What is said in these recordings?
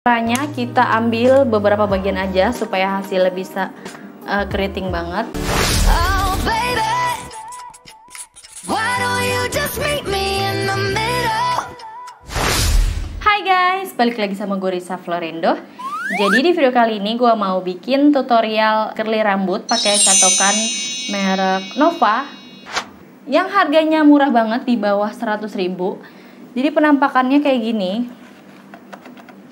Caranya kita ambil beberapa bagian aja supaya hasilnya bisa keriting banget. Oh, baby, why don't you just meet me in the middle? Hai guys, balik lagi sama gue Risa Florendo. Jadi di video kali ini gue mau bikin tutorial curly rambut pakai catokan merek Nova yang harganya murah banget, di bawah 100.000. Jadi penampakannya kayak gini.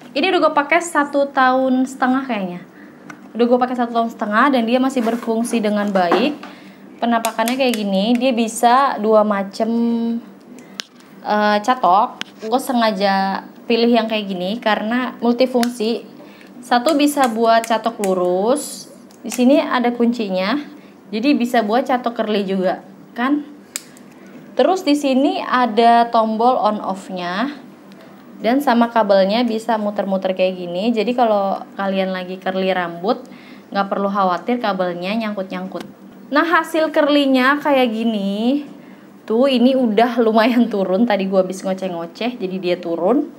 Ini udah gue pakai 1,5 tahun kayaknya. Udah gue pakai 1,5 tahun dan dia masih berfungsi dengan baik. Penampakannya kayak gini. Dia bisa dua macam catok. Gue sengaja pilih yang kayak gini karena multifungsi. Satu bisa buat catok lurus. Di sini ada kuncinya. Jadi bisa buat catok curly juga, kan? Terus di sini ada tombol on off-nya. Dan sama kabelnya bisa muter-muter kayak gini. Jadi kalau kalian lagi curly rambut, nggak perlu khawatir kabelnya nyangkut-nyangkut. Nah, hasil curly-nya kayak gini. Tuh, ini udah lumayan turun. Tadi gue habis ngoceh-ngoceh, jadi dia turun.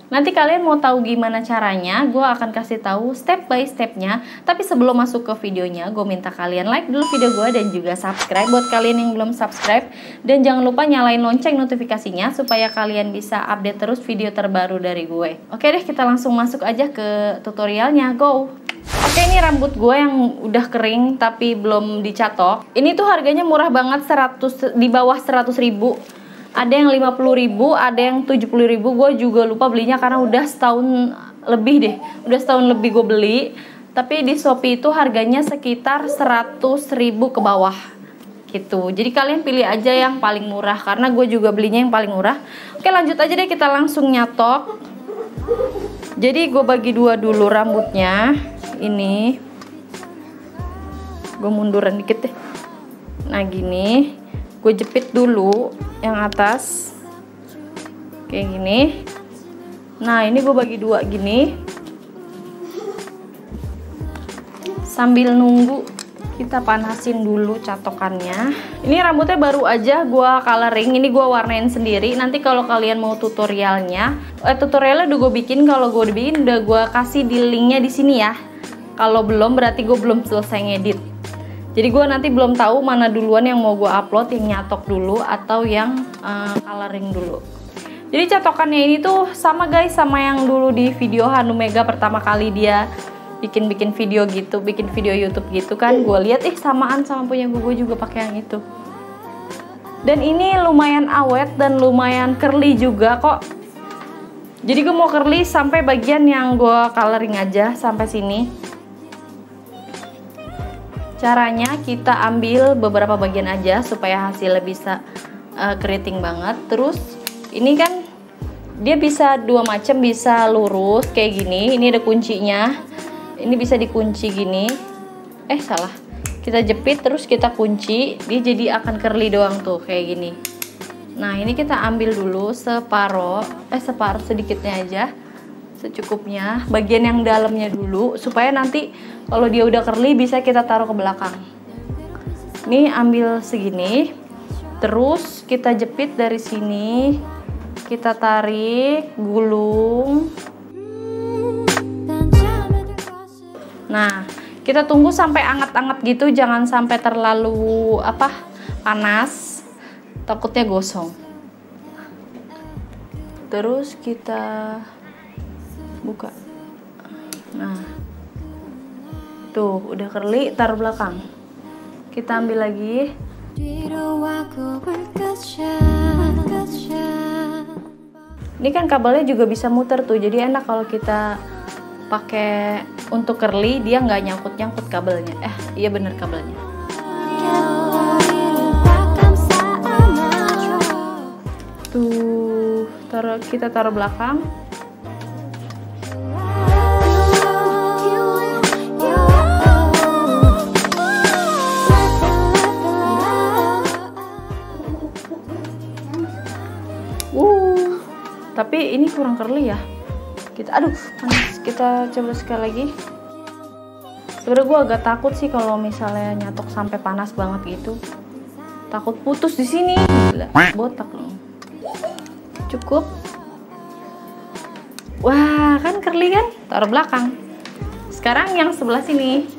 Nanti kalian mau tahu gimana caranya, gue akan kasih tahu step by stepnya. Tapi sebelum masuk ke videonya, gue minta kalian like dulu video gue dan juga subscribe buat kalian yang belum subscribe. Dan jangan lupa nyalain lonceng notifikasinya supaya kalian bisa update terus video terbaru dari gue. Oke deh, kita langsung masuk aja ke tutorialnya, go! Oke, ini rambut gue yang udah kering tapi belum dicatok. Ini tuh harganya murah banget, di bawah 100.000. Ada yang 50.000, ada yang 70.000. Gue juga lupa belinya karena udah setahun lebih deh. Udah setahun lebih gue beli. Tapi di Shopee itu harganya sekitar 100.000 ke bawah gitu. Jadi kalian pilih aja yang paling murah karena gue juga belinya yang paling murah. Oke, lanjut aja deh, kita langsung nyatok. Jadi gue bagi dua dulu rambutnya. Ini gue munduran dikit deh. Nah gini, gue jepit dulu yang atas kayak gini. Nah ini gue bagi dua gini, sambil nunggu kita panasin dulu catokannya. Ini rambutnya baru aja gue coloring, ini gue warnain sendiri. Nanti kalau kalian mau tutorialnya, tutorialnya udah gue bikin. Kalau gue udah bikin, udah gue kasih di linknya di sini ya. Kalau belum berarti gue belum selesai ngedit. Jadi gue nanti belum tahu mana duluan yang mau gue upload, yang nyatok dulu atau yang coloring dulu. Jadi catokannya ini tuh sama guys, sama yang dulu di video Hanumega pertama kali dia bikin video gitu, bikin video YouTube gitu kan. Gue lihat samaan sama punya gue juga pakai yang itu. Dan ini lumayan awet dan lumayan curly juga kok. Jadi gue mau curly sampai bagian yang gue coloring aja sampai sini. Caranya kita ambil beberapa bagian aja supaya hasilnya bisa keriting banget. Terus ini kan dia bisa dua macam, bisa lurus kayak gini. Ini ada kuncinya. Ini bisa dikunci gini. Salah. Kita jepit terus kita kunci. Dia jadi akan curly doang tuh kayak gini. Nah ini kita ambil dulu separuh sedikitnya aja, secukupnya. Bagian yang dalamnya dulu supaya nanti kalau dia udah curly bisa kita taruh ke belakang. Nih ambil segini, terus kita jepit dari sini, kita tarik, gulung. Nah, kita tunggu sampai anget-anget gitu, jangan sampai terlalu panas, takutnya gosong. Terus kita buka. Nah, tuh udah curly, taruh belakang. Kita ambil lagi. Ini kan kabelnya juga bisa muter tuh, jadi enak kalau kita pakai untuk curly, dia nggak nyangkut kabelnya. Iya bener kabelnya. Tuh, kita taruh belakang. Tapi ini kurang curly ya. Aduh, panas. Kita coba sekali lagi. Sebenernya gue agak takut sih kalau misalnya nyatok sampai panas banget gitu. Takut putus di sini. Gila, botak loh. Cukup. Wah, kan curly kan, taruh belakang. Sekarang yang sebelah sini.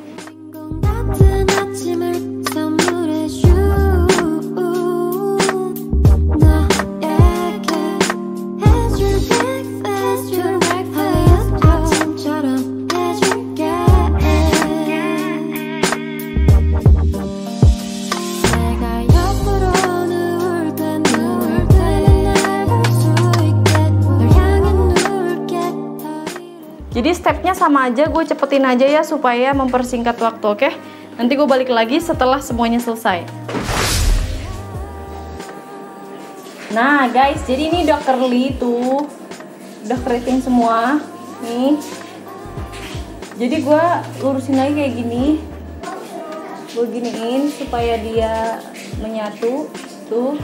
Jadi stepnya sama aja, gue cepetin aja ya supaya mempersingkat waktu, oke? Nanti gue balik lagi setelah semuanya selesai. Nah guys, jadi ini udah curly tuh, udah keriting semua, nih. Jadi gue lurusin lagi kayak gini, gue giniin supaya dia menyatu, tuh.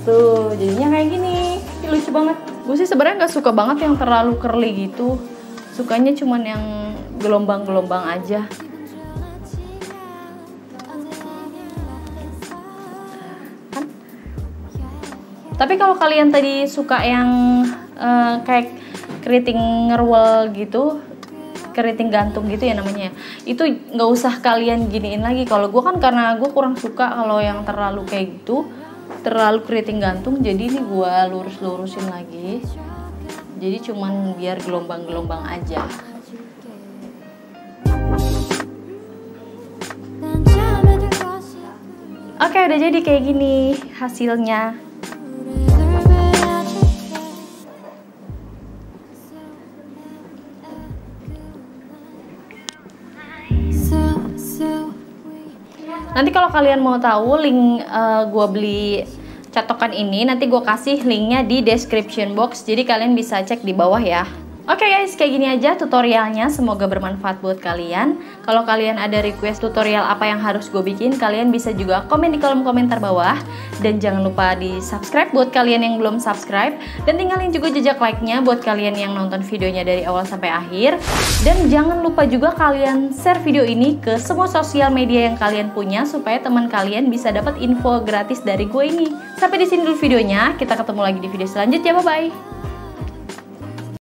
Tuh, jadinya kayak gini. Ini lucu banget. Gue sih sebenarnya nggak suka banget yang terlalu curly gitu. Sukanya cuman yang gelombang-gelombang aja. Kan? Tapi kalau kalian tadi suka yang kayak keriting ngerwel gitu, keriting gantung gitu ya namanya, itu nggak usah kalian giniin lagi. Kalau gue kan karena gue kurang suka kalau yang terlalu kayak gitu, terlalu keriting gantung, jadi ini gue lurus-lurusin lagi, jadi cuman biar gelombang-gelombang aja. Oke, udah jadi kayak gini hasilnya. Nanti kalau kalian mau tahu link gue beli catokan ini, nanti gue kasih linknya di description box, jadi kalian bisa cek di bawah ya. Oke guys, kayak gini aja tutorialnya, semoga bermanfaat buat kalian. Kalau kalian ada request tutorial apa yang harus gue bikin, kalian bisa juga komen di kolom komentar bawah. Dan jangan lupa di subscribe buat kalian yang belum subscribe, dan tinggalin juga jejak like-nya buat kalian yang nonton videonya dari awal sampai akhir. Dan jangan lupa juga kalian share video ini ke semua sosial media yang kalian punya, supaya teman kalian bisa dapat info gratis dari gue ini. Sampai di sini dulu videonya, kita ketemu lagi di video selanjutnya, bye-bye.